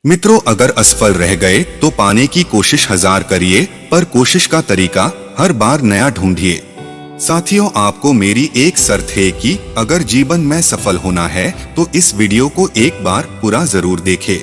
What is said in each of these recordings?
मित्रों, अगर असफल रह गए तो पाने की कोशिश 1000 करिए, पर कोशिश का तरीका हर बार नया ढूंढिए। साथियों, आपको मेरी एक शर्त है कि अगर जीवन में सफल होना है तो इस वीडियो को एक बार पूरा जरूर देखें।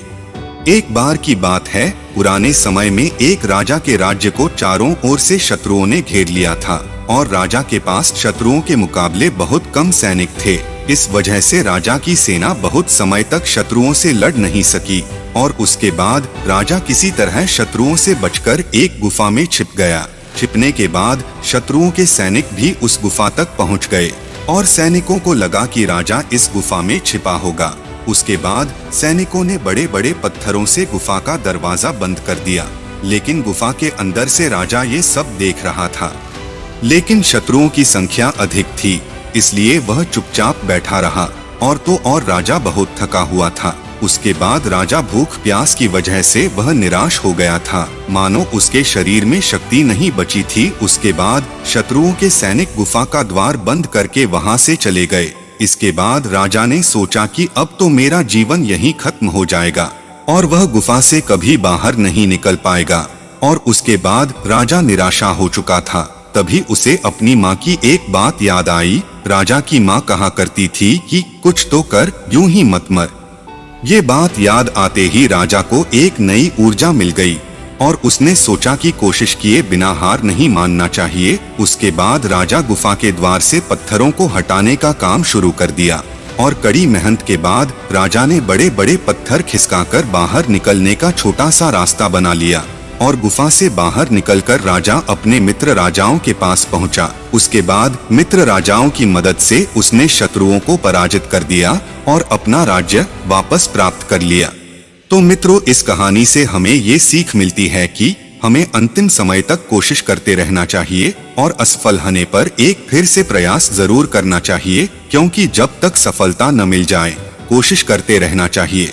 एक बार की बात है, पुराने समय में एक राजा के राज्य को चारों ओर से शत्रुओं ने घेर लिया था और राजा के पास शत्रुओं के मुकाबले बहुत कम सैनिक थे। इस वजह से राजा की सेना बहुत समय तक शत्रुओं से लड़ नहीं सकी और उसके बाद राजा किसी तरह शत्रुओं से बचकर एक गुफा में छिप गया। छिपने के बाद शत्रुओं के सैनिक भी उस गुफा तक पहुंच गए और सैनिकों को लगा कि राजा इस गुफा में छिपा होगा। उसके बाद सैनिकों ने बड़े बड़े पत्थरों से गुफा का दरवाजा बंद कर दिया, लेकिन गुफा के अंदर से राजा ये सब देख रहा था। लेकिन शत्रुओं की संख्या अधिक थी, इसलिए वह चुपचाप बैठा रहा और राजा बहुत थका हुआ था। उसके बाद राजा भूख प्यास की वजह से वह निराश हो गया था, मानो उसके शरीर में शक्ति नहीं बची थी। उसके बाद शत्रुओं के सैनिक गुफा का द्वार बंद करके वहां से चले गए। इसके बाद राजा ने सोचा कि अब तो मेरा जीवन यहीं खत्म हो जाएगा और वह गुफा से कभी बाहर नहीं निकल पाएगा। और उसके बाद राजा निराशा हो चुका था। तभी उसे अपनी माँ की एक बात याद आई। राजा की माँ कहा करती थी कि कुछ तो कर, यूं ही मत मर। ये बात याद आते ही राजा को एक नई ऊर्जा मिल गई और उसने सोचा कि कोशिश किए बिना हार नहीं मानना चाहिए। उसके बाद राजा गुफा के द्वार से पत्थरों को हटाने का काम शुरू कर दिया और कड़ी मेहनत के बाद राजा ने बड़े बड़े पत्थर खिसकाकर बाहर निकलने का छोटा सा रास्ता बना लिया और गुफा से बाहर निकलकर राजा अपने मित्र राजाओं के पास पहुंचा। उसके बाद मित्र राजाओं की मदद से उसने शत्रुओं को पराजित कर दिया और अपना राज्य वापस प्राप्त कर लिया। तो मित्रों, इस कहानी से हमें ये सीख मिलती है कि हमें अंतिम समय तक कोशिश करते रहना चाहिए और असफल होने पर एक फिर से प्रयास जरूर करना चाहिए, क्योंकि जब तक सफलता न मिल जाए कोशिश करते रहना चाहिए।